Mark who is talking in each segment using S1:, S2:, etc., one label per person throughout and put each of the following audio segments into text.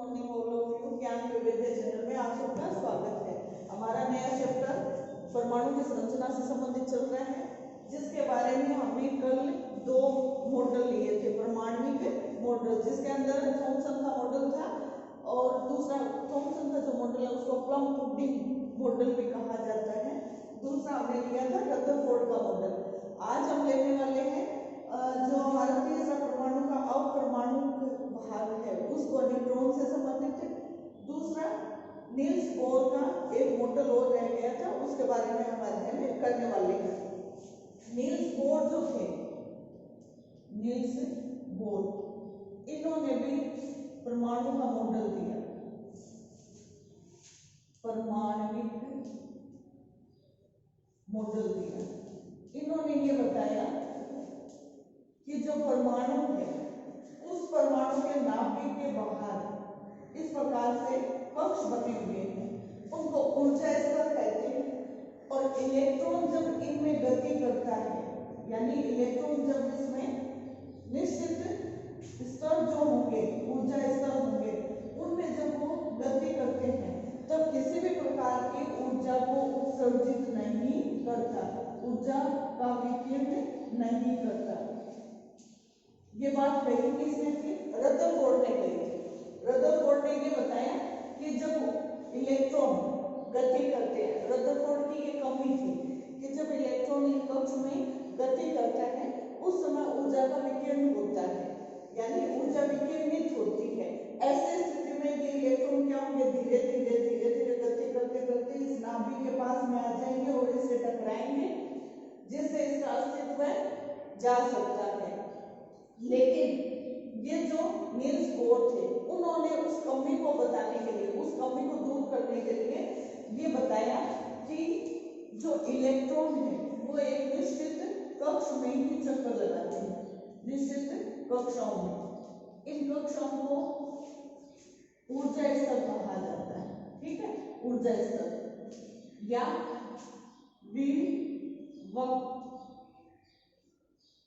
S1: Morning all of you. ज्ञान वैविध्य channel में आप सबका स्वागत है। हमारा नया चैप्टर परमाणु की संरचना से संबंधित चल रहा है, जिसके बारे में हमने कल दो मॉडल लिए थे, परमाणविक मॉडल, जिसके अंदर थॉमसन का मॉडल था और दूसरा थॉमसन का जो मॉडल है उसको प्लम पुडिंग मॉडल भी कहा जाता है। दूसरा हमने लिया था रदरफोर्ड का मॉडल। आज हम लेने वाले हैं जो हमारा तीसरा परमाणु का अपरमाणु भाग है, उसको न्यूट्रॉन से संबंधित है। दूसरा नील्स बोर का एक मॉडल और रह गया था, उसके बारे में हम अध्ययन करने वाले हैं। नील्स बोर जो थे, नील्स बोर, इन्होंने भी परमाणु का मॉडल दिया, परमाणविक मॉडल दिया। इन्होंने ये बताया कि जो परमाणु है उस परमाणु के नाभिक के बाहर इस प्रकार से कक्ष बने हुए हैं, उनको ऊर्जा स्तर कहते हैं। और इलेक्ट्रॉन जब इनमें गति करता है, यानी इलेक्ट्रॉन जब इसमें निश्चित स्तर जो होंगे, ऊर्जा स्तर होंगे, उनमें जब वो गति करते हैं तब किसी भी प्रकार की ऊर्जा को उत्सर्जित नहीं करता, ऊर्जा का विकिरण नहीं करता। ये बात कही किसने थी? रदरफोर्ड ने कही थी। रदरफोर्ड ने ये बताया कि जब इलेक्ट्रॉन गति करते हैं, रदरफोर्ड की ये कमी थी कि जब इलेक्ट्रॉन एक कक्ष में गति करता है उस समय ऊर्जा का विकिरण होता है, यानी ऊर्जा विकिरणित होती है। ऐसे स्थिति में ये इलेक्ट्रॉन क्या होंगे, धीरे धीरे धीरे धीरे गति करते करते इस नाभिक के पास में आ जाएंगे और इससे टकराएंगे, जिससे इसका अस्तित्व जा सकता है। लेकिन ये जो नील्स बोर थे, उन्होंने उस कमी को बताने के लिए, उस कमी को दूर करने के लिए ये बताया कि जो इलेक्ट्रॉन है वो एक निश्चित कक्ष में ही चक्कर लगाते हैं, निश्चित कक्षाओं में। इन कक्षाओं को ऊर्जा स्तर कहा जाता है, ठीक है, ऊर्जा स्तर या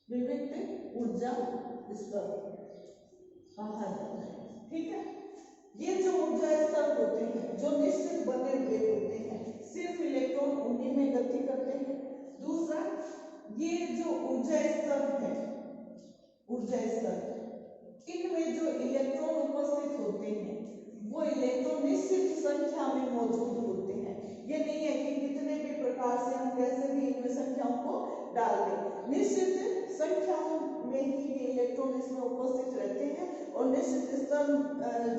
S1: विविक्त ऊर्जा स्तर कहा जाता है, ठीक है। ये जो ऊर्जा स्तर होते हैं जो निश्चित बने हुए होते हैं, सिर्फ इलेक्ट्रॉन उन्हीं में गति करते हैं। दूसरा, ये जो ऊर्जा स्तर है, ऊर्जा स्तर, इनमें जो इलेक्ट्रॉन उपस्थित होते हैं वो इलेक्ट्रॉन निश्चित संख्या में मौजूद होते हैं। ये नहीं है कि कितने भी प्रकार से हम कैसे भी इनमें संख्याओं को डाल दें, निश्चित संख्याओं में ही ये इलेक्ट्रॉन इसमें उपस्थित रहते हैं और निश्चित स्तर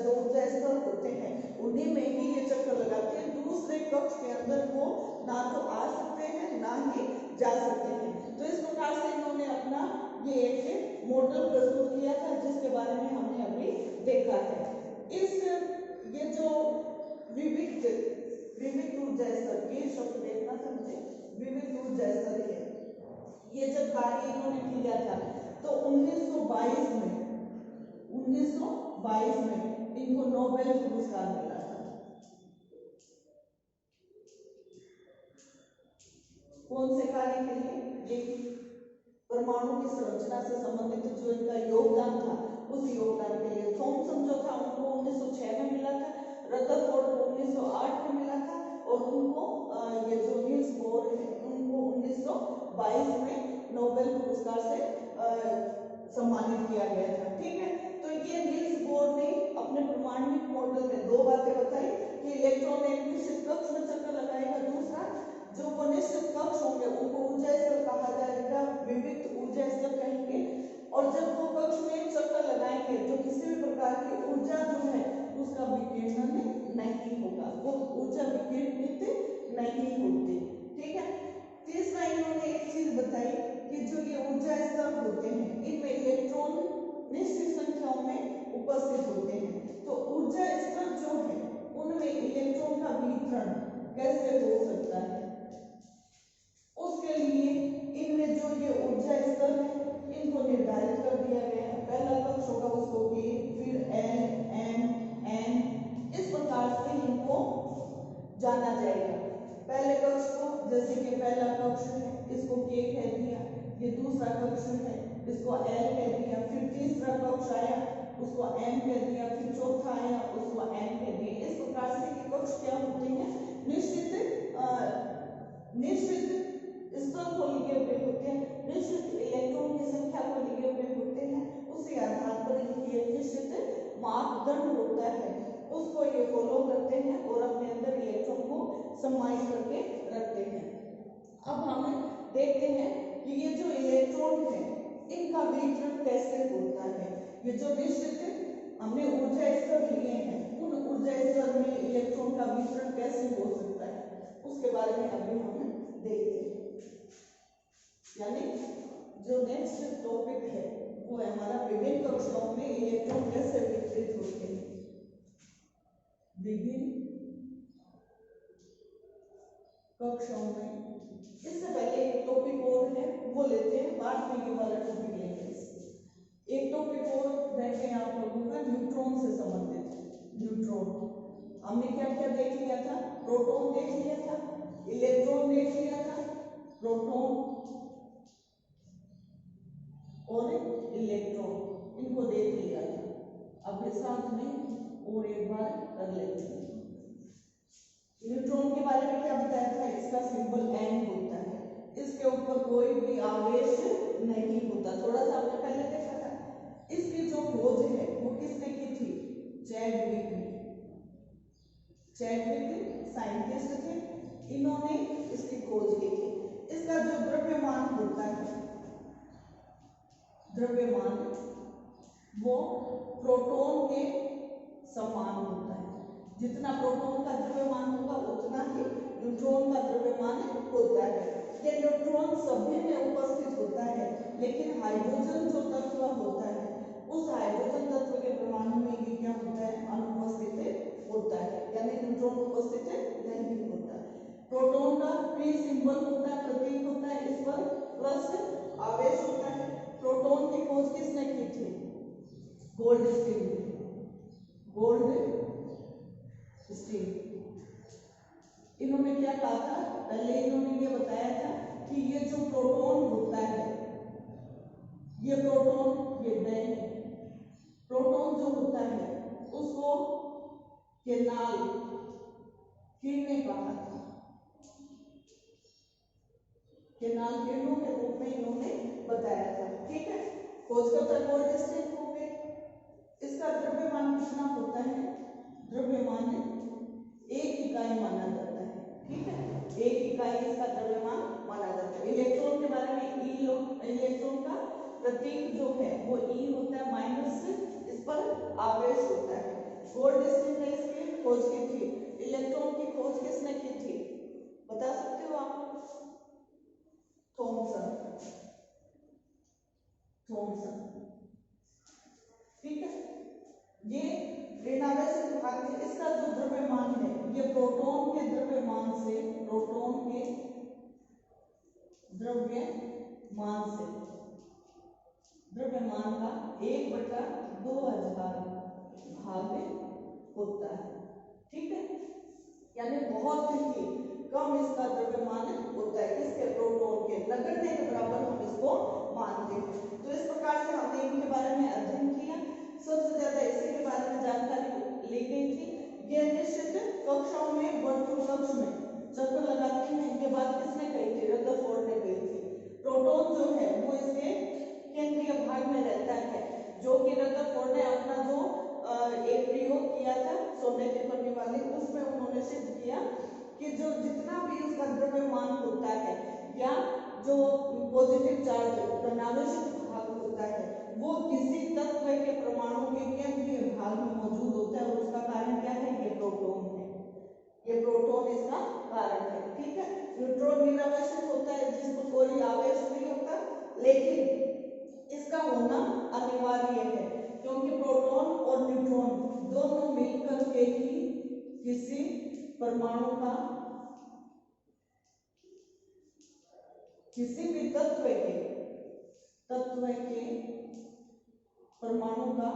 S1: जो ऊर्जा स्तर होते हैं उन्हीं में ही ये चक्कर लगाते हैं। दूसरे कक्ष के अंदर वो ना तो आ सकते हैं ना ही जा सकते हैं। तो इस प्रकार से इन्होंने अपना ये एक मॉडल प्रस्तुत किया था, जिसके बारे में हमने अभी देखा है। ये जो विविध ऊर्जा स्तर, ये शब्द देखना था मुझे, विविध ऊर्जा स्तर है, ये जब कार्य इन्होंने किया था तो 1922 में इनको नोबेल पुरस्कार मिला था। कौन से कार्य के लिए? ये परमाणु की संरचना से संबंधित जो इनका योगदान था, उस योगदान के लिए। थॉमसन जो था उनको 1906 में मिला था, रदरफोर्ड को 1908 में मिला था और उनको ये जो नील्स बोर है उनको 1922 में नोबेल पुरस्कार से सम्मानित किया गया था, ठीक है। तो ये नील्स बोर ने अपने परमाणविक मॉडल में दो बातें बताई कि इलेक्ट्रॉन एक निश्चित कक्ष में चक्कर लगाएगा, दूसरा जो वो निश्चित कक्ष होंगे उनको ऊर्जा स्तर कहा जाएगा, विविध ऊर्जा स्तर कहेंगे। और जब वो कक्ष में चक्कर लगाएंगे तो किसी भी प्रकार की ऊर्जा जो है उसका विकिरण नहीं होगा, वो ऊर्जा विकिरणित नहीं होती, ठीक है। तीसरा, इन्होंने एक चीज बताई कि जो ये ऊर्जा स्तर होते हैं इनमें इलेक्ट्रॉन निश्चित संख्याओं में उपस्थित होते हैं। तो ऊर्जा स्तर जो है उनमें इलेक्ट्रॉन का वितरण कैसे हो सकता है, उसके लिए इनमें जो ये ऊर्जा स्तर है इनको निर्धारित कर दिया गया है। पहला कक्ष होगा उसको K, फिर L, M, N, इस प्रकार से इनको जाना जाएगा। पहले कक्ष को, जैसे कि पहला कक्ष है इसको K कह दिया, ये दूसरा कक्ष है इसको L कह दिया, फिर तीसरा कक्ष आया उसको M कह दिया, फिर चौथा आया उसको निश्चित स्तर को लिखे हुए होते हैं, निश्चित इलेक्ट्रॉन की संख्या को लिखे हुए होते हैं, उसी आधार पर इनकी एक निश्चित मापदंड होता है, उसको ये फॉलो करते हैं और अपने अंदर इलेक्ट्रॉन को समाहित करके रखते हैं। अब हम देखते हैं कि ये जो इलेक्ट्रॉन है इनका वितरण कैसे होता है। ये जो निश्चित हमने ऊर्जा स्तर लिए हैं, उन ऊर्जा स्तर में इलेक्ट्रॉन का वितरण कैसे हो सकता है, उसके बारे में अभी हम देखते हैं। यानी जो नेक्स्ट टॉपिक है वो है हमारा विभिन्न कक्षाओं में इलेक्ट्रॉन कैसे वितरित होते हैं। विभिन्न कक्षाओं में, इससे पहले एक टॉपिक और है वो लेते हैं, बाद में ये वाला टॉपिक लेंगे। एक टॉपिक और रहते हैं आप लोगों का न्यूट्रॉन से संबंधित। न्यूट्रॉन हमने क्या क्या देख लिया था, प्रोटॉन देख लिया था, इलेक्ट्रॉन देख लिया था, प्रोटॉन और इलेक्ट्रॉन इनको देख लिया था। अब इस साथ में और एक बार कर लेते हैं। न्यूट्रॉन के बारे में क्या बताया था, इसका सिंबल N होता है, इसके ऊपर कोई भी आवेश नहीं होता, थोड़ा सा आपने पहले देखा था। इसकी जो खोज है वो किसने की थी, चैडविक ने। चैडविक साइंटिस्ट थे, इन्होंने इसकी खोज की थी। इसका जो द्रव्यमान होता है, द्रव्यमान वो प्रोटॉन के समान होता है। जितना प्रोटॉन का द्रव्यमान होगा उतना ही न्यूट्रॉन का द्रव्यमान होता है। ये न्यूट्रॉन सभी में उपस्थित होता है, लेकिन हाइड्रोजन जो तत्व होता है उस हाइड्रोजन तत्व के परमाणु में ये क्या होता है, अनुपस्थित होता है, यानी न्यूट्रॉन उपस्थित नहीं होता। प्रोटॉन का प्री सिंबल होता है, प्रतीक होता है, इस पर प्लस आवेश होता है। प्रोटॉन की खोज किसने की थी, गोल्डस्टीन ने। गोल्डस्टीन इन्होंने क्या कहा था, पहले इन्होंने ये बताया था कि ये जो प्रोटॉन होता है, ये प्रोटॉन, ये नहीं, प्रोटॉन जो होता है उसको केनाल किरणें कहा था। केनाल किरणों के रूप में इन्होंने बताया था, ठीक है। खोजकर्ता गोल्डस्टीन हो गए। इसका द्रव्यमान कितना होता है, द्रव्यमान 1 इकाई माना जाता है, ठीक है, 1 इकाई इसका द्रव्यमान माना जाता है। इलेक्ट्रॉन के बारे में इलेक्ट्रॉन का प्रतीक जो है वो E होता है, माइनस इस पर आवेश होता है। गोल्डस्टीन ने इसकी खोज की थी। इलेक्ट्रॉन की खोज किसने की थी, बता सकते हो आप, थॉमसन, ठीक है। ये ऋणावेशित भाग है, इसका जो द्रव्यमान है ये प्रोटॉन के द्रव्यमान से, प्रोटॉन के द्रव्यमान का 1/2000 भाग होता है, ठीक है। यानी बहुत ही कम इसका द्रव्यमान होता है, किसके, प्रोटॉन के, नगण्य के बराबर हम इसको मानते हैं। तो इस प्रकार से हमने इनके बारे में अध्ययन किया। सबसे ज्यादा इसी के बारे में जानकारी ली गई थी। ये निश्चित कक्षाओं में वर्तुल कक्ष में चक्कर लगाते हैं, इनके बाद किसने कही थी, रदरफोर्ड ने कही थी। प्रोटॉन जो है वो इसके केंद्रीय भाग में रहता है, जो कि रदरफोर्ड ने अपना जो एक प्रयोग किया था सोने की पन्नी वाले, उसमें उन्होंने सिद्ध किया कि जो जितना भी उसका द्रव्यमान होता है या जो पॉजिटिव चार्ज धनावेशित भाग होता है वो किसी तत्व के परमाणु के केंद्रीय भाग में मौजूद होता है, और उसका कारण क्या है, ये प्रोटॉन है। ये प्रोटॉन इसका कारण है, ठीक है। न्यूट्रॉन निरावेशित होता है, जिसमें कोई आवेश नहीं होता, लेकिन इसका होना अनिवार्य है, क्योंकि प्रोटॉन और न्यूट्रॉन दोनों मिलकर के ही किसी परमाणु का, किसी भी तत्व के परमाणु का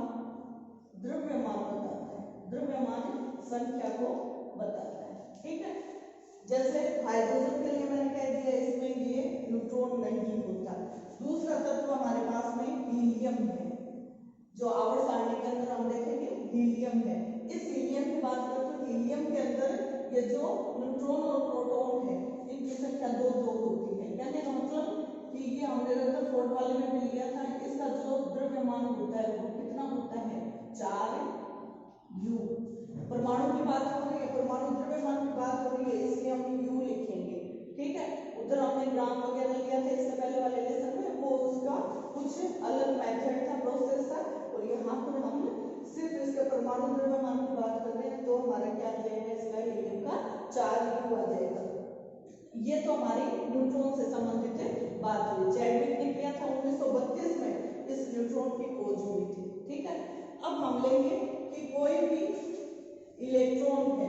S1: द्रव्यमान बताता है, द्रव्यमान संख्या को बताता है, ठीक है। जैसे हाइड्रोजन के लिए मैंने कह दिया इसमें ये न्यूट्रॉन नहीं होता। दूसरा तत्व हमारे पास में हीलियम है, जो आवर्त सारणी के अंदर हम देखेंगे हीलियम है। इस हीलियम की बात करें तो हीलियम के अंदर ये जो न्यूट्रॉन और प्रोटॉन है इनकी संख्या थर्ड वाले में भी लिया था, इसका जो द्रव्यमान होता है वो कितना होता है 4u। परमाणु की बात हो रही है, परमाणु द्रव्यमान की बात हो रही है, इसलिए हम u लिखेंगे। ठीक है, उधर हमने ग्राम वगैरह लिया था इससे पहले वाले लेसन में, वो उसका कुछ अलग मेथड था, प्रोसेस था, और यहाँ पर हम सिर्फ इसके परमाणु द्रव्यमान की बात कर रहे हैं, तो हमारा क्या आ जाएगा, इसका हीलियम का 4u आ जाएगा। ये तो हमारी न्यूट्रॉन से संबंधित बात हुई। चैडविक ने किया था 1932 में, इस न्यूट्रॉन की खोज हुई थी। ठीक है, अब हम लेंगे कि कोई भी इलेक्ट्रॉन है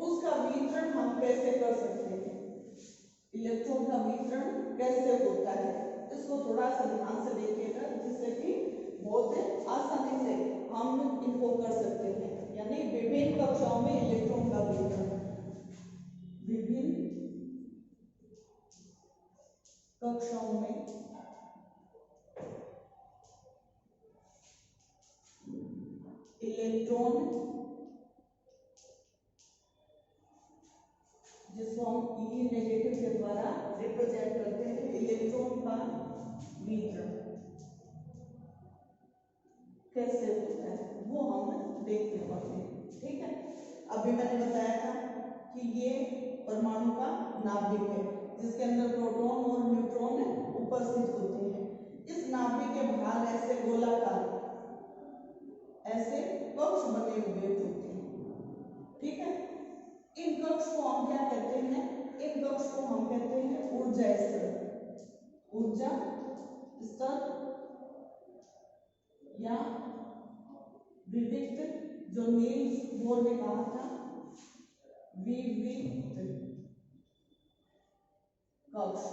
S1: उसका वितरण हम कैसे कर सकते हैं, इलेक्ट्रॉन का वितरण कैसे होता है, इसको थोड़ा सा ध्यान से देखिएगा, जिससे कि बहुत आसानी से हम इनको कर सकते हैं। यानी विभिन्न कक्षाओं में इलेक्ट्रॉन का वितरण, विभिन्न कक्षाओं में इलेक्ट्रॉन, जिसको हम ई नेगेटिव के द्वारा रिप्रेजेंट करते हैं, इलेक्ट्रॉन का वितरण कैसे होता है वो हम देखते हैं। ठीक है, अभी मैंने बताया था कि ये परमाणु का नाभिक है, जिसके अंदर प्रोटॉन और न्यूट्रॉन उपस्थित होते हैं। इस नाभिक के बाहर ऐसे गोलाकार, ऐसे कक्ष बने हुए होते हैं। ठीक है, इन कक्ष को हम क्या कहते हैं, इन कक्ष को हम कहते हैं ऊर्जा स्तर, ऊर्जा स्तर या विविक्त, जो नील्स बोर ने कहा था विविक्त कक्ष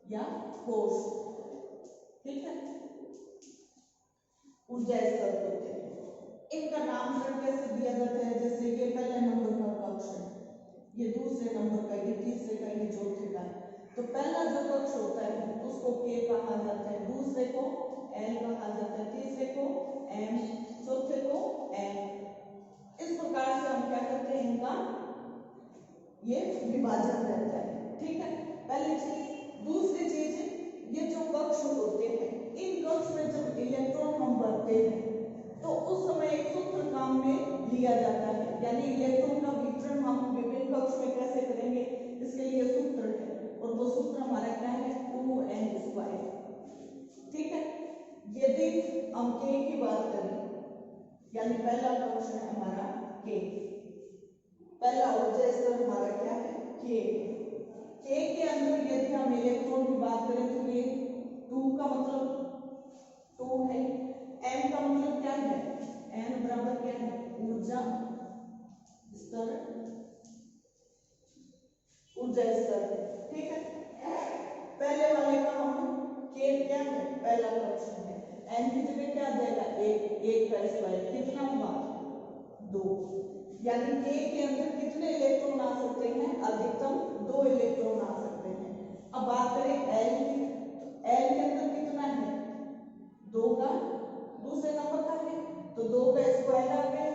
S1: या कोश। ठीक है, ऊर्जा स्तर होते हैं। इनका नामकरण कैसे दिया जाता है, जैसे ये पहले नंबर का कक्ष है, ये दूसरे नंबर का, ये तीसरे का, ये चौथे का। तो पहला जो कक्ष होता है उसको के कहा जाता है, दूसरे को एल कहा जाता है, तीसरे को एम, चौथे को एन। इस प्रकार से हम क्या करते हैं, इनका ये विभाजन रहता है। ठीक है, पहली चीज। दूसरी चीज, ये जो कक्ष होते हैं, इन कक्ष में जब इलेक्ट्रॉन हम भरते हैं तो उस समय एक सूत्र काम में लिया जाता है। यानी इलेक्ट्रॉन का वितरण हम विभिन्न कक्ष में कैसे करेंगे, इसके लिए सूत्र है, और वो सूत्र हमारा क्या है 2n²। ठीक है, यदि हम k की बात करें, यानी पहला कक्ष है हमारा k, पहला ऊर्जा स्तर हमारा क्या है k के अंदर यदि हम इलेक्ट्रॉन की बात करें तो ये 2 का मतलब 2 है, m का मतलब क्या है, n बराबर क्या है ऊर्जा स्तर, ऊर्जा स्तर है। ठीक है, पहले वाले का हम k क्या है, पहला कक्ष है, n की जगह क्या आ जाएगा 1 का स्क्वायर, कितना हुआ 2। यानी k के अंदर कितने इलेक्ट्रॉन आ सकते हैं, अधिकतम 2 इलेक्ट्रॉन आ सकते हैं। अब बात करें l की, तो l के अंदर कितना है 2 का, दूसरे नंबर का है, तो 2 का स्क्वायर आ गया,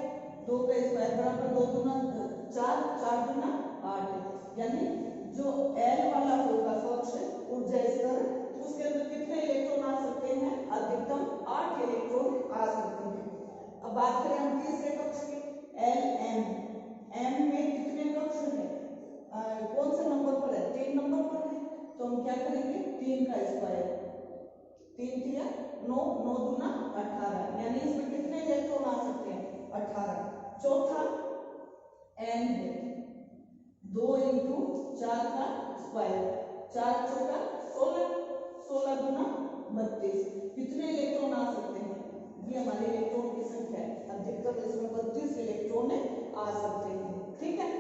S1: 2 का स्क्वायर बराबर 2 दूना 4, 4 दूना 8। यानी जो L वाला होगा कक्ष ऊर्जा स्तर, उसके अंदर कितने इलेक्ट्रॉन आ सकते हैं, अधिकतम 8 इलेक्ट्रॉन आ सकते हैं। अब बात करें हम तीसरे कक्ष की, Lm, m में कितने कक्ष हैं, कौन से नंबर पर है, 3 नंबर पर है, तो हम क्या करेंगे 3 का स्क्वायर, 3 किया 9, 9 दूना 18, यानी इसमें कितने इलेक्ट्रॉन आ सकते हैं 18। चौथा n है, 2 इंटू 4 का स्क्वायर, 4 चौका 16, 16 दूना 32, कितने इलेक्ट्रॉन आ सकते हैं, ये हमारे इलेक्ट्रॉन की संख्या है, अधिकतम इसमें 32 इलेक्ट्रॉन आ सकते हैं। ठीक है,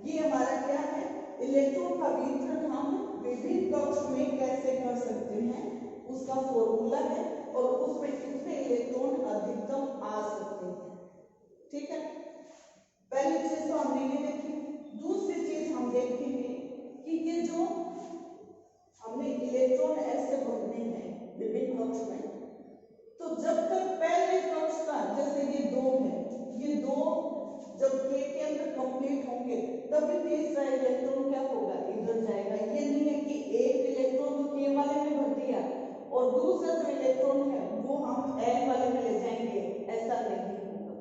S1: ये हमारा क्या है, इलेक्ट्रॉन का वितरण हम विभिन्न कक्ष में कैसे कर सकते हैं, उसका फॉर्मूला है, और उसमें कितने इलेक्ट्रॉन अधिकतम आ सकते हैं। ठीक है, पहली चीज तो हमने ये देखी। दूसरी चीज हम देखेंगे कि ये जो हमने इलेक्ट्रॉन ऐसे भरने हैं विभिन्न कक्ष में, तो जब तक पहले कक्ष का, जैसे ये 2 है, ये 2 जब k के अंदर कंप्लीट होंगे तभी तीसरा इलेक्ट्रॉन क्या होगा, इधर जाएगा। ये नहीं है कि एक इलेक्ट्रॉन तो k वाले में भर दिया और दूसरा जो इलेक्ट्रॉन है वो हम L वाले में ले जाएंगे, ऐसा नहीं होगा।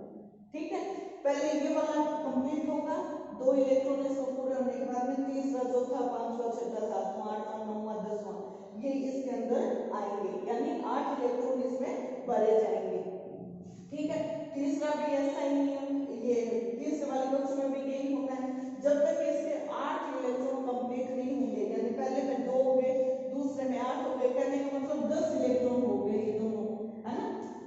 S1: ठीक है, पहले ये वाला कंप्लीट होगा, 2 इलेक्ट्रॉन इसको पूरे होने के बाद में तीसरा, चौथा, पांचवा, छठा, सातवां, आठवां, नौवां, 10वां ये इसके अंदर आएंगे, यानी 8 इलेक्ट्रॉन इसमें भरे जाएंगे। ठीक है, तीसरा भी ऐसा ही नियम, ये तीसरे वाले कक्ष में भी यही होना है, जब तक इसके 8 इलेक्ट्रॉन कंप्लीट नहीं होंगे, यानी पहले में 2 हो गए, दूसरे में 8 हो गए, कहने का मतलब 10 इलेक्ट्रॉन हो गए ये दोनों, है ना।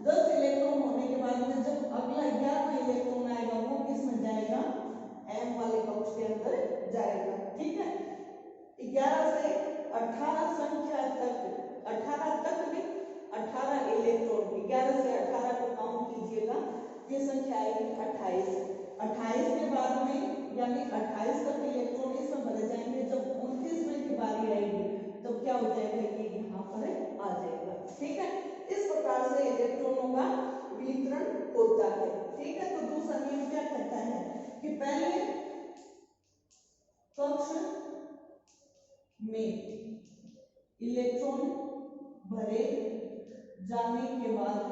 S1: 10 इलेक्ट्रॉन होने के बाद में जब अगला 11वां इलेक्ट्रॉन आएगा वो किस में जाएगा, M वाले कक्ष के अंदर जाएगा। ठीक है, 11 से 18 संख्या तक, 18 तक भी 18 इलेक्ट्रॉन, 11 से 18 को काउंट कीजिएगा, ये संख्या आएगी 28। 28 के बाद में यानी 28 तक इलेक्ट्रॉन इसमें भरे जाएंगे, जब 29वें की बारी आएगी तब क्या हो जाएगा, ये यहाँ पर आ जाएगा। ठीक है, इस प्रकार से इलेक्ट्रॉनों का वितरण होता है। ठीक है, तो दूसरा नियम क्या कहता है कि पहले कक्ष में इलेक्ट्रॉन भरे जाने के बाद ही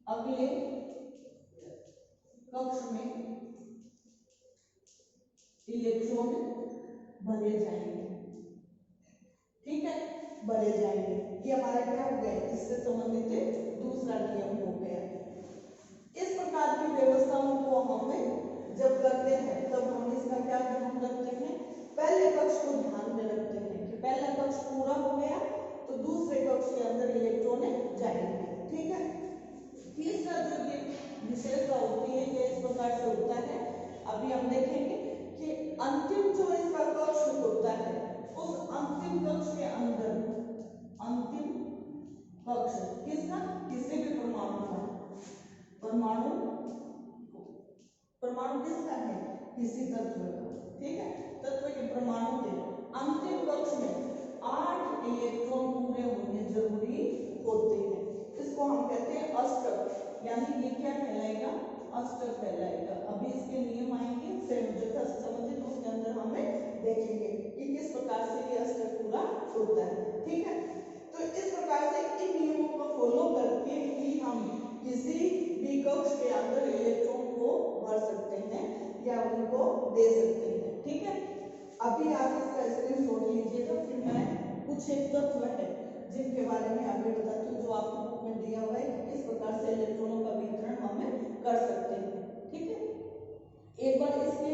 S1: अगले कक्ष में इलेक्ट्रॉन भरे जाएंगे। ठीक है, भरे जाएंगे, ये हमारा क्या हो गया, इससे संबंधित दूसरा नियम हो गया। इस प्रकार की व्यवस्थाओं को हमें जब करते हैं तब हम इसका क्या ध्यान रखते हैं, पहले कक्ष को ध्यान में रखते हैं कि पहला कक्ष पूरा हो गया तो दूसरे कक्ष के अंदर इलेक्ट्रॉन जाएंगे। ठीक है, तीसरा जो ये विशेषता होती है ये इस प्रकार से होता है, अभी हम देखेंगे कि अंतिम जो इसका कक्ष होता है उस अंतिम कक्ष के अंदर, अंतिम कक्ष किसका, किसी भी परमाणु का, परमाणु किसका है, किसी तत्व का। ठीक है, तत्व के परमाणु के अंतिम कक्ष में 8 इलेक्ट्रॉन पूरे होने जरूरी होते हैं, इसको हम कहते हैं अष्टक, यानी ये क्या कहलाएगा, अष्टक कहलाएगा। अभी इसके नियम आएंगे संबंधित, उसके अंदर हमें देखेंगे कि किस प्रकार से ये अष्टक पूरा होता है। ठीक है, तो इस प्रकार से इन नियमों को फॉलो करके ही हम किसी भी कक्ष के अंदर इलेक्ट्रॉन को भर सकते हैं या उनको दे सकते हैं। ठीक है, अभी आप इसका स्क्रीनशॉट लीजिएगा, फिर मैं कुछ एक तत्व है जिनके बारे में आगे बताती हूँ जो आपको बुक में दिया हुआ है, इस प्रकार से इलेक्ट्रॉनों का वितरण हमें कर सकते हैं। ठीक है, एक बार इसके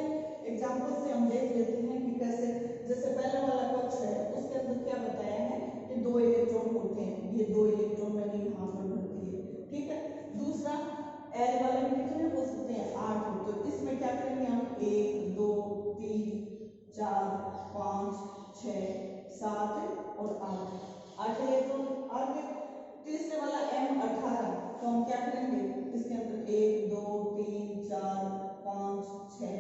S1: एग्जांपल से हम देख लेते हैं कि कैसे, जैसे पहले वाला कक्ष है उसके अंदर क्या बताया है कि 2 इलेक्ट्रॉन होते हैं, ये 2 इलेक्ट्रॉन मैंने यहाँ पर भर दिए। ठीक है, दूसरा L वाले में कितने हो सकते हैं, 8, तो इसमें क्या करेंगे हम 1 2 3 4 5 6 7 और 8 इलेक्ट्रॉन आ गए। तीसरे वाला M18, तो हम क्या करेंगे, इसके अंदर 1 2 3 4 5 6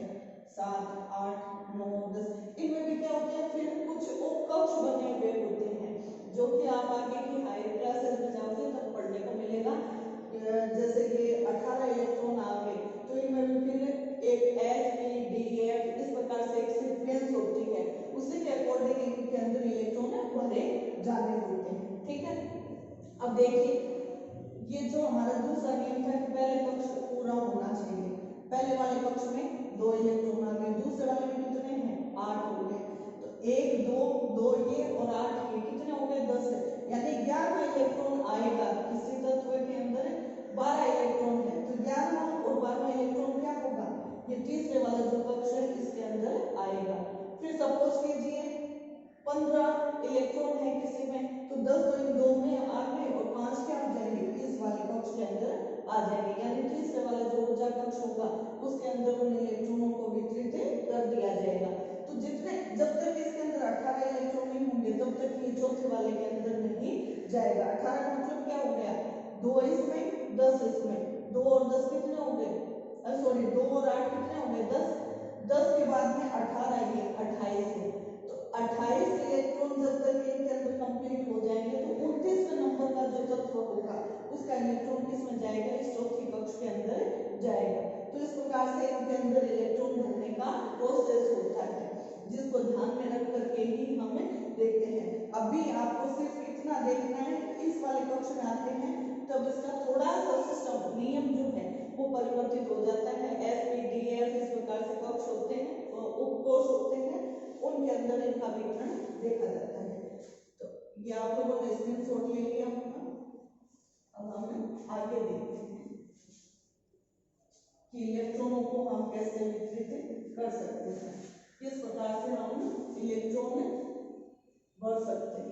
S1: 7 8 9 10, इनमें भी क्या होते हैं, फिर कुछ उपकक्ष बने हुए होते हैं जो कि आप आगे की हायर क्लासेस में जाओगे तब पढ़ने को मिलेगा। जैसे कि 18 इलेक्ट्रॉन आ गए तो इनमें भी फिर एक F E D F इस प्रकार से एक सीक्वेंस होती है, उसी के अकॉर्डिंग इनके अंदर इलेक्ट्रॉन भरे जाने होते हैं। ठीक है, अब देखिए ये जो हमारा दूसरा नियम था कि पहले कक्ष पूरा होना चाहिए, पहले वाले कक्ष में 2 इलेक्ट्रॉन आ गए, दूसरे वाले में कितने हैं, 8 हो गए, तो 1 2 2 ये और 8 ये कितने हो गए, 10 है, यानी 11वां इलेक्ट्रॉन आएगा, किसी तत्व के अंदर 12 इलेक्ट्रॉन है, तो 11वां और 12वां इलेक्ट्रॉन क्या होगा, ये तीसरे वाला जो कक्ष है इसके अंदर आएगा। फिर सपोज कीजिए 15 इलेक्ट्रॉन है किसी में, तो 10 तो इन 2 में आ गए और 5 क्या हो जाएंगे, इस वाले कक्ष के अंदर आ जाएंगे, यानी तीसरे वाला जो ऊर्जा कक्ष होगा उसके अंदर उन इलेक्ट्रॉनों को वितरित कर दिया जाएगा। तो जितने, जब तक इसके अंदर 18 इलेक्ट्रॉन नहीं होंगे तब तक ये चौथे वाले के अंदर नहीं जाएगा। 18 का मतलब क्या हो गया, 2 इसमें 10 इसमें, 2 और 10 कितने हो गए, सॉरी 2 और 8 कितने हो गए, 10, 10 के बाद में 18 ये 28 है, तो 28 इलेक्ट्रॉन जब तक इनके अंदर कंप्लीट हो जाएंगे तो 29वें नंबर का जो तत्व होगा उसका इलेक्ट्रॉन किसमें जाएगा, इस चौथी कक्ष के अंदर जाएगा। तो इस प्रकार से इनके अंदर इलेक्ट्रॉन भरने का प्रोसेस होता है। जिसको ध्यान में रख करके ही हम देखते हैं। अभी आपको सिर्फ इतना देखना है, इस वाले कक्ष में आते हैं तब इसका थोड़ा सा सिस्टम नियम जो है वो परिवर्तित हो जाता है। SPDF इस प्रकार से कक्ष होते हैं, उपकोष होते हैं, उनके अंदर इनका विवरण देखा जाता है। तो ये आप लोगों ने स्क्रीनशॉट ले लिया होगा। अब हम आगे देखते हैं कि इलेक्ट्रॉनों को हम कैसे वितरित कर सकते हैं, किस प्रकार से हम इलेक्ट्रॉन बढ़ सकते हैं।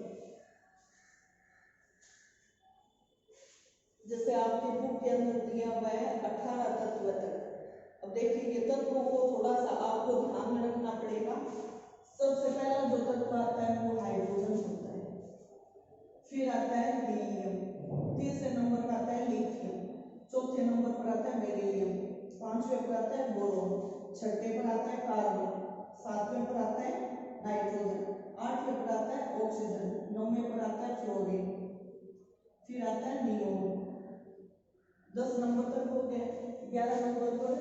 S1: जैसे आपके बुक के अंदर दिया हुआ है 18 तत्व तक। अब देखिए ये तत्वों को थोड़ा सा आपको ध्यान में रखना पड़ेगा। सबसे पहला जो तत्व आता है वो हाइड्रोजन होता है, फिर आता है हीलियम, तीसरे नंबर पर आता है लिथियम, चौथे नंबर पर आता है बेरिलियम, पांचवें पर आता है बोरॉन, छठे पर आता है कार्बन, सातवें पर आता है नाइट्रोजन, आठवें पर आता है ऑक्सीजन, नौवें पर आता है फ्लोरीन, फिर आता है नियोन। 10 नंबर तक हो गया। 11 नंबर पर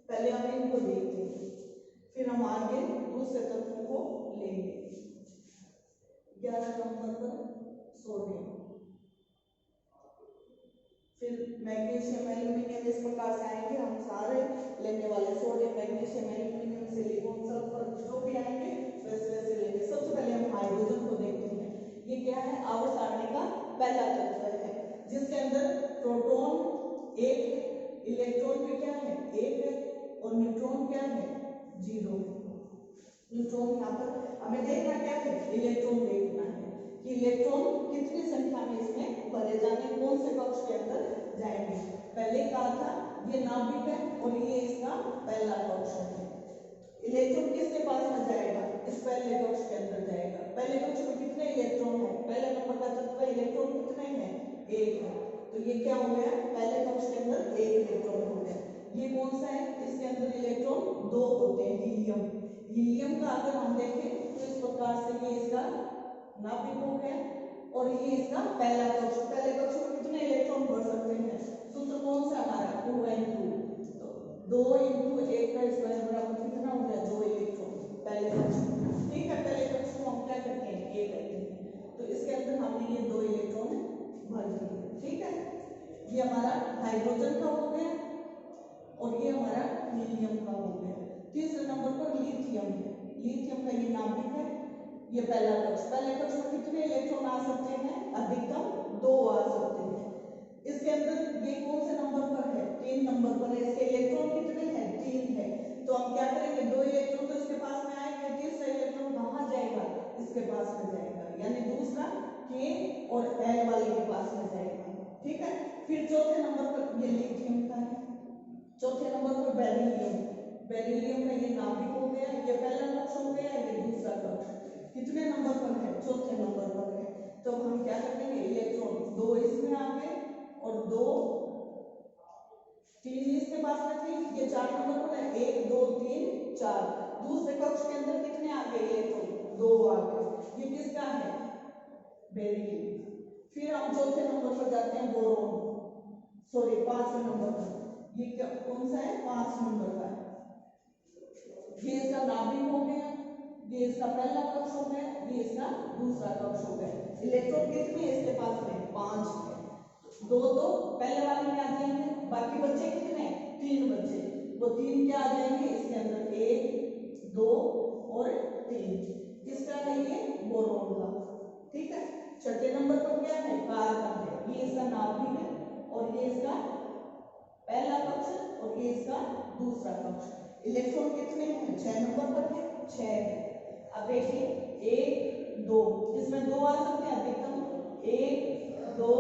S1: पहले हम इनको देखते हैं, फिर हम आगे दूसरे तत्व को लेंगे। 11 नंबर पर सोडियम, फिर मैग्नीशियम, एल्यूमिनियम, इस प्रकार से आएंगे हम सारे लेने वाले। Sodium, magnesium, aluminium, silicon, sulphur जो भी आएंगे वैसे वैसे लेंगे। सबसे पहले हम हाइड्रोजन को देखते हैं। ये क्या है? आवर्त सारणी का पहला तत्व है, जिसके अंदर प्रोटॉन 1 है, इलेक्ट्रॉन भी क्या है? 1 है, और न्यूट्रॉन क्या है? 0 है। न्यूट्रॉन यहाँ पर हमें देखना क्या है? इलेक्ट्रॉन देखना है कि इलेक्ट्रॉन कितनी संख्या में इसमें भरे जाने, कौन से कक्ष के अंदर जाएंगे। पहले कहा था ये नाभिक है और ये इसका पहला कक्ष है। इलेक्ट्रॉन किसके पास में जाएगा? इस पहले कक्ष के अंदर जाएगा। पहले कक्ष में कितने इलेक्ट्रॉन है? पहले नंबर का तत्व इलेक्ट्रॉन कितने हैं? 1 है। तो ये क्या हो गया? पहले कक्ष के अंदर 1 इलेक्ट्रॉन हो गया। ये कौन सा है? इसके अंदर इलेक्ट्रॉन 2 होते हैं, हीलियम। हीलियम का अगर हम देखें तो इस प्रकार से ये इसका नाभिक हो गया और ये इसका पहला कक्ष। पहले कक्ष में कितने इलेक्ट्रॉन भर सकते हैं? सूत्र कौन सा हमारा? 2n2। तो 2 × 1 का स्क्वायर बराबर कितना हो गया? 2 इलेक्ट्रॉन पहले कक्ष। ठीक है, पहले कक्ष को हम क्या करते हैं? ये करते हैं। तो इसके अंदर हमने ये 2 इलेक्ट्रॉन भर दिए। ठीक है, ये हमारा हाइड्रोजन का हो गया और ये हमारा हीलियम का हो गया। तीसरे नंबर पर लिथियम है। लिथियम का ये नाभिक है, ये पहला कक्ष। पहले कक्ष में कितने इलेक्ट्रॉन आ सकते हैं? अधिकतम 2 आ सकते हैं। इसके अंदर ये कौन से नंबर पर है? 3 नंबर पर है। इसके इलेक्ट्रॉन कितने हैं? 3 है। तो हम क्या करेंगे? 2 इलेक्ट्रॉन तो इसके पास में आएंगे, तीसरा इलेक्ट्रॉन कहाँ जाएगा? इसके पास में जाएगा, यानी दूसरा K और L वाले के पास में जाएगा। ठीक है, फिर चौथे नंबर पर ये लिथियम का है, चौथे नंबर पर बेरिलियम। बेरिलियम का ये नाभिक हो गया, ये पहला कक्ष हो गया, ये दूसरा कक्ष। कितने नंबर पर है? चौथे नंबर पर है। तो हम क्या करेंगे? इलेक्ट्रॉन 2 इसमें आ गए और 2 3 इसके पास में थे, ये 4 नंबर पर है। 1 2 3 4। दूसरे कक्ष के अंदर कितने आ गए इलेक्ट्रॉन? 2 आ गए। ये किसका है? बेरिलियम। फिर हम चौथे नंबर पर जाते हैं, बोरॉन, सॉरी 5वें नंबर पर। ये क्या कौन सा है? 5 नंबर का है। ये इसका नाभिक हो गया, ये इसका पहला कक्ष हो गया, ये इसका दूसरा कक्ष हो गया। इलेक्ट्रॉन कितने हैं इसके पास में? 5 है। 2 तो पहले वाले में आ जाएंगे, बाकी बच्चे कितने? 3 बच्चे। वो 3 क्या आ जाएंगे इसके अंदर? 1 2 और 3। किसका है? ये बोरॉन का। ठीक है, छठे नंबर पर क्या है? कार्बन है। ये इसका नाभिक है और ये इसका पहला कक्ष और ये इसका दूसरा कक्ष। इलेक्ट्रॉन कितने हैं? 6 नंबर पर है, 6 है। अब देखिए 1 2, इसमें 2 आ सकते हैं अधिकतम। 1 2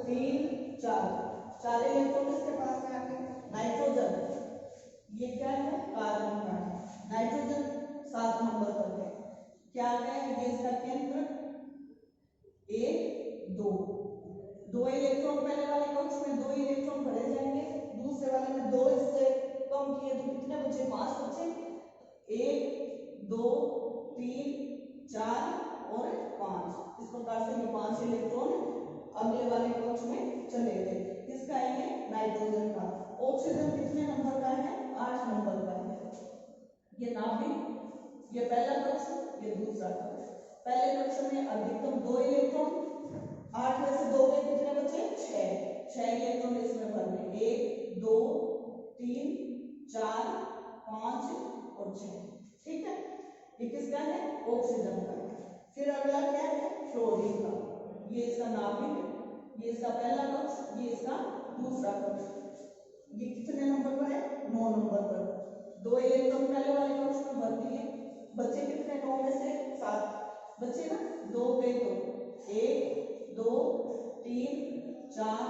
S1: 3 4, 4 इलेक्ट्रॉन इसके पास में आके। नाइट्रोजन, ये क्या है? कार्बन का है। नाइट्रोजन 7 नंबर पर है। क्या है? ये इसका केंद्र। 1 2 इलेक्ट्रॉन पहले वाले कक्ष में 2 इलेक्ट्रॉन भरे जाएंगे, दूसरे वाले में 2 इससे कम किए तो कितने बचे? 5 बचे। 1 2 3 4 और 5। इस प्रकार से ये 5 इलेक्ट्रॉन अगले वाले कक्ष में चले गए। किसका है? ये नाइट्रोजन का। ऑक्सीजन कितने नंबर का है? 8 नंबर का है। ये नाभिक ये पहला कक्ष, ये दूसरा कक्ष। पहले कक्ष में अधिकतम 2 इलेक्ट्रॉन, 8 में से 2 गए, कितने बचे? 6 इलेक्ट्रॉन इसमें भरने, 1 2 3 4 5 और 6। ठीक है, ये किसका है? ऑक्सीजन का। फिर अगला क्या है? फ्लोरीन का। ये इसका नाभिक है, ये इसका पहला कक्ष, ये इसका दूसरा कक्ष। ये कितने नंबर पर है? 9 नंबर पर। 2 इलेक्ट्रॉन पहले वाले कक्ष में भरती है, बच्चे कितने? 9 में से 7 बच्चे ना, 2 गए तो 1 2 3 4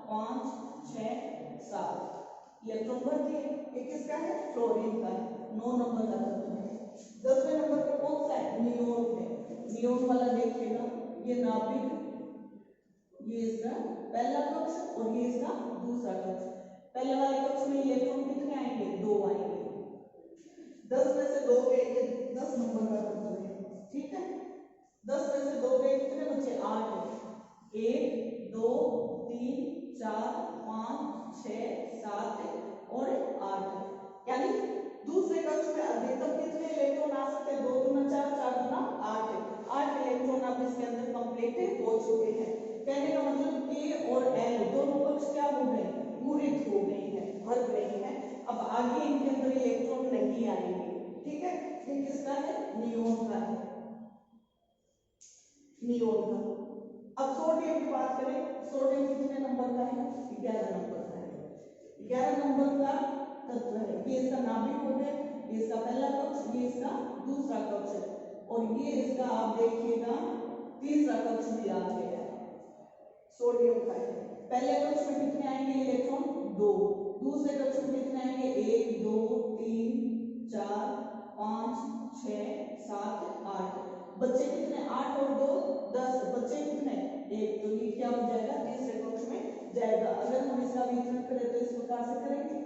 S1: 5 6 7 इलेक्ट्रॉन भरती है। ये किसका है? फ्लोरीन का है, 9 नंबर का तत्व है। 10वें नंबर पर कौन सा है? नियोन है। नियोन वाला देखिएगा, ये नाभिक, ये इसका पहला कक्ष और ये इसका दूसरा कक्ष। पहले वाले कक्ष में इलेक्ट्रॉन कितने आएंगे? 2 आएंगे। 10 में से 2 गए, ये 10 नंबर का तत्व है। ठीक है, 10 में से 2 गए, कितने बचे? 8। 1 2 3 4 5 6 7 और 8। यानी दूसरे कक्ष में अधिकतम कितने इलेक्ट्रॉन आ सकते हैं? 2 दूना 4, 4 दूना 8 इलेक्ट्रॉन अब इसके अंदर कंप्लीट हो चुके हैं। कहने का मतलब के और एल दोनों कक्ष क्या हो गए? पूरित हो गए हैं, भर गए हैं। अब आगे इनके अंदर इलेक्ट्रॉन नहीं आएंगे। ठीक है, ये किसका है? नियोन का है, नियोन का। अब सोडियम की बात करें, सोडियम कितने नंबर का है? 11 नंबर का है। 11 नंबर का तत्व है। ये इसका नाभिक हो गया, ये इसका पहला कक्ष, ये इसका दूसरा कक्ष है और ये इसका आप देखिएगा तीसरा कक्ष भी आ गया है, सोडियम का है। पहले कक्ष में कितने आएंगे इलेक्ट्रॉन? 2। दूसरे कक्ष में कितने आएंगे? 1 2 3 4 5 6 7 8। बच्चे कितने? 8 और 2 10। बच्चे कितने? 1। तो ये क्या हो जाएगा? तीसरे कक्ष में जाएगा। अगर हम इसका वितरण करें तो इस प्रकार से करेंगे,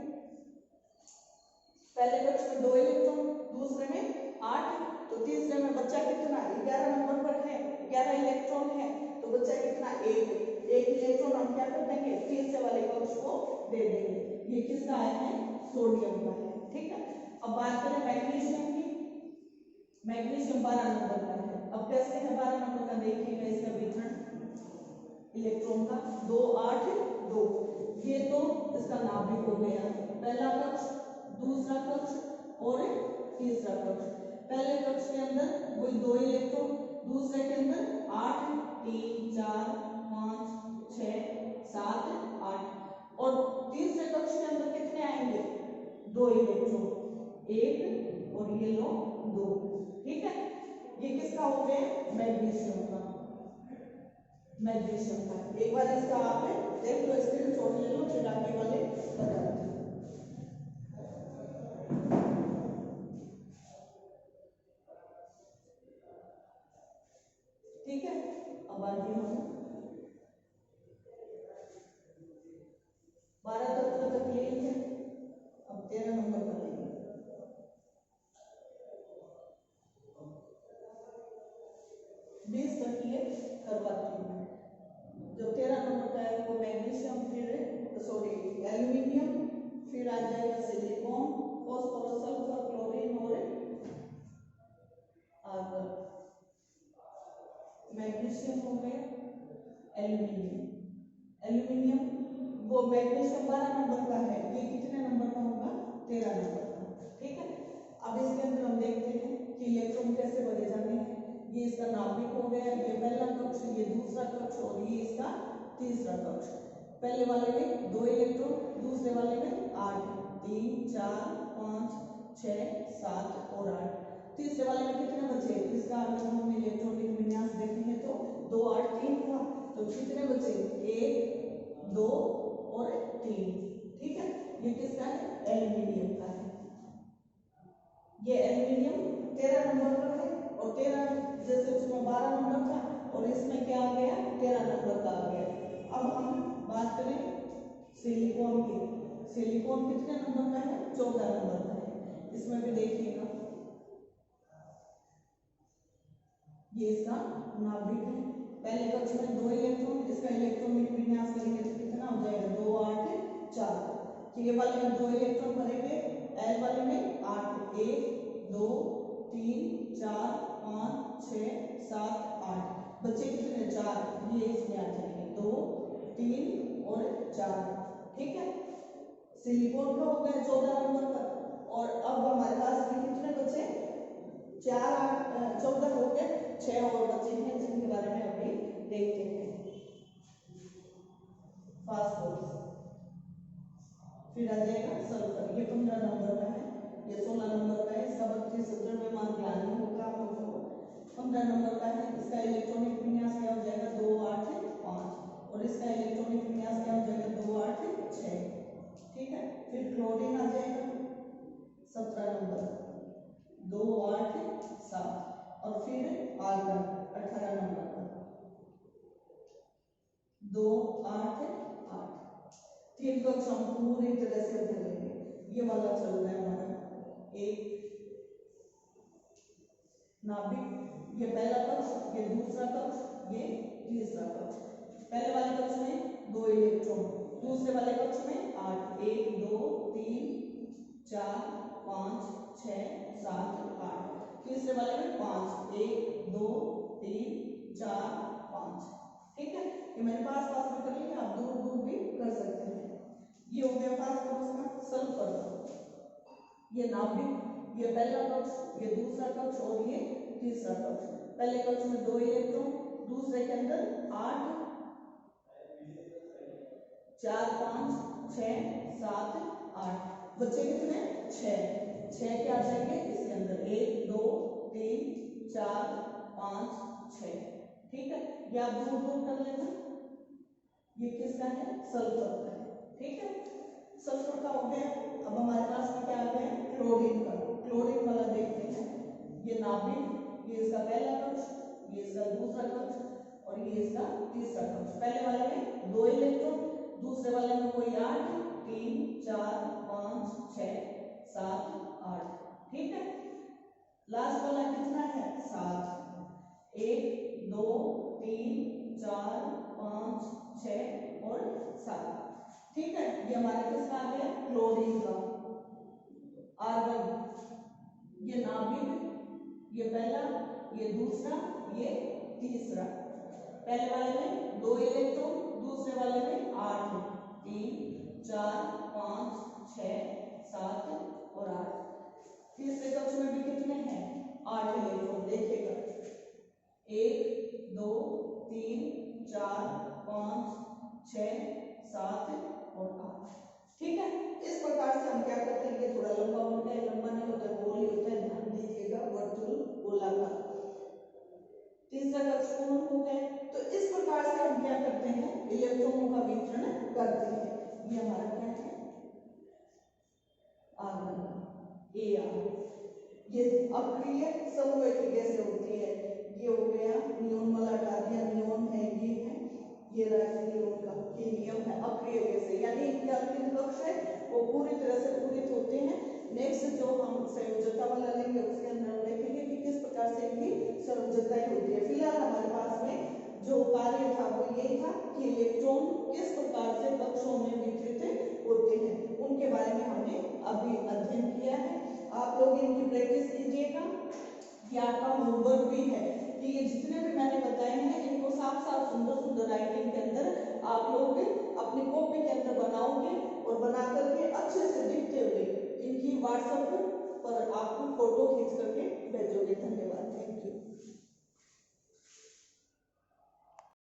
S1: पहले कक्ष में 2 इलेक्ट्रॉन, दूसरे में 8, तो तीसरे में बच्चा कितना? 11 नंबर पर है, 11 इलेक्ट्रॉन है, तो बच्चा कितना? 1 इलेक्ट्रॉन हम क्या कर देंगे? तीसरे वाले कक्ष को दे देंगे। ये किसका है? सोडियम का है। ठीक है, अब बात करें मैग्नीशियम की। मैग्नीशियम 12 नंबर का है। अब कैसे है 12 नंबर का? देखिएगा इसका वितरण इलेक्ट्रॉन का, 2 8 2। ये तो इसका नाभिक हो गया, पहला कक्ष, दूसरा कक्ष और तीसरा कक्ष। पहले कक्ष के अंदर वही 2 इलेक्ट्रॉन, दूसरे के अंदर 8 3 4 5 6 7 8 और तीसरे कक्ष के अंदर कितने आएंगे? 2 इलेक्ट्रॉन, 1 और ये लो 2। ठीक है, ये किसका हो गया? मैग्नीशियम का, मैग्नीशियम का। एक बार इसका आप देख लो, स्क्रीनशॉट ले लो, फिर आगे वाले बताते हैं। ठीक है, अब आगे हम 12 तत्व तक ले लिए, अब 13 नंबर का लेंगे। करवाती हूँ। जो 13 नंबर का है वो मैग्नीशियम, फिर सॉरी एल्यूमिनियम, फिर आ जाएगा सिलिकॉन, फॉस्फोरस, सल्फर, क्लोरीन और आर्गन। मैग्नीशियम हो गया, एल्यूमिनियम। एल्यूमिनियम वो मैग्नीशियम 12 नंबर का है, ये कितने नंबर का होगा? 13 नंबर का। ठीक है, अब इसके अंदर हम देखते हैं कि इलेक्ट्रॉन कैसे भरे जाने हैं। ये इसका नाभिक हो गया, ये पहला कक्ष, ये दूसरा कक्ष और ये इसका तीसरा कक्ष। पहले वाले में 2 इलेक्ट्रॉन, दूसरे वाले में 8 3 4 5 6 7 और 8। तीसरे वाले में कितने बचे? इसका अगर हम इलेक्ट्रॉनिक विन्यास देखेंगे तो 2 8 3 हुआ, तो कितने बचे? 1 2 और 3। ठीक है, ये किसका है? एल्यूमिनियम का है। ये एल्यूमिनियम 13 नंबर पर है और 13 जैसे उसमें 12 नंबर था और इसमें क्या आ गया? 13 नंबर का आ गया। अब हम बात करें सिलिकॉन की। सिलिकॉन कितने नंबर का है? 14 नंबर का है। इसमें भी देखिएगा, ये इसका नाभिक है। पहले कक्ष में 2 इलेक्ट्रॉन, इसका इलेक्ट्रॉनिक विन्यास करेंगे तो कितना हो जाएगा? 2 8 4। ये वाले में 2 इलेक्ट्रॉन भरेंगे, एल वाले में 8 1 2 3 4 5 6 7 8। बच्चे कितने 4, ये इसमें आ जाएंगे 2 3 और 4। ठीक है, सिलिकॉन का हो गया 14 नंबर पर। और अब हमारे पास में कितने बचे 4 8 14 हो गए, 6 और बचे हैं जिनके बारे में अभी देखते हैं। फास्फोरस, फिर आ जाएगा सल्फर, ये 15 नंबर का है, ये 16 नंबर का है, इसका 32 द्रव्यमान ध्यान में होगा आप लोगों को। 15 नंबर का है, इसका इलेक्ट्रॉनिक विन्यास क्या हो जाएगा 2 8 5, और इसका इलेक्ट्रॉनिक विन्यास क्या हो जाएगा 2 8 6। ठीक है, फिर क्लोरीन आ जाएगा 17 नंबर 2 8 7, और फिर आर्गन 18 नंबर का 2 8 8। तीन कक्ष हम पूरी तरह से भरेंगे। ये वाला चल रहा है हमारा एक नाभिक, ये पहला कक्ष, ये दूसरा कक्ष, ये तीसरा कक्ष। पहले वाले कक्ष में 2 इलेक्ट्रॉन, दूसरे वाले कक्ष में 8, 1 2 3 4 5 6 7 8, तीसरे वाले में 5, 1 2 3 4 5। ठीक है, ये मैंने पास में कर लिया, आप दूर दूर भी कर सकते हैं। ये हो गया फास्फोरस का। सल्फर का, ये नाभिक, ये पहला कक्ष, ये दूसरा कक्ष और ये तीसरा कक्ष। पहले कक्ष में 2 इलेक्ट्रॉन, दूसरे के अंदर 8 4 5 6 7 8, बच्चे कितने 6 क्या आ जाएंगे इसके अंदर 1 2 3 4 5 6। ठीक है, ये आप दूर दूर कर लेना। ये किसका है सल्फर का है। ठीक है, सल्फर का हो गया। अब हमारे पास में क्या आ गया क्लोरीन का। क्लोरीन वाला देखते हैं, ये नाभिक, ये इसका पहला कक्ष, ये इसका दूसरा कक्ष और ये इसका तीसरा कक्ष। पहले वाले में 2 इलेक्ट्रॉन, दूसरे वाले में कोई 8 3 4 5 6 7 8। ठीक है, लास्ट वाला कितना है 7, 1 2 3 4 5 6 और 7। ठीक है, ये हमारा किसका आ गया क्लोरीन का। आर्गन, ये नाभिक, ये पहला, ये दूसरा, ये तीसरा। पहले वाले में 2 इलेक्ट्रॉन, दूसरे वाले में 8 3 4 5 6 7 और 8। तीसरे कक्ष में भी कितने हैं 8 इलेक्ट्रॉन। देखिएगा 1 2 3 4 5 6 7 और 8। ठीक है, इस प्रकार से हम क्या करते हैं, ये थोड़ा लंबा होता है, लंबा नहीं होता, गोल ही होता है, ध्यान दीजिएगा, वर्तुल गोलाकार। तीसरा कक्ष पूर्ण हो गया। तो इस प्रकार से हम क्या करते हैं इलेक्ट्रॉनों का वितरण करते हैं। ये हमारा क्या है आर्गन Ar। ये अक्रिय समूह की कैसे होती है, ये हो गया नियोन वाला हटा दिया, नियोन है ये रहा नियोन का, ये नियम है अक्रिय कैसे, यानी इनके अंतिम कक्ष है वो पूरी तरह से पूरित होते हैं। नेक्स्ट जो हम संयोजकता वाला लेंगे उसके अंदर हम देखेंगे कि किस प्रकार से इनकी संयोजकताएं होती है। फिलहाल हमारे पास में जो कार्य था वो ये था कि इलेक्ट्रॉन किस प्रकार से कक्षों में वितरित होते हैं, उनके बारे में हमने अभी अध्ययन किया है। आप लोग इनकी प्रैक्टिस कीजिएगा। ये आपका होमवर्क भी है कि ये जितने भी मैंने बताए हैं इनको साफ साफ सुंदर सुंदर राइटिंग के अंदर आप लोग अपनी कॉपी के अंदर बनाओगे और बना करके अच्छे से दिखते हुए इनकी व्हाट्सएप पर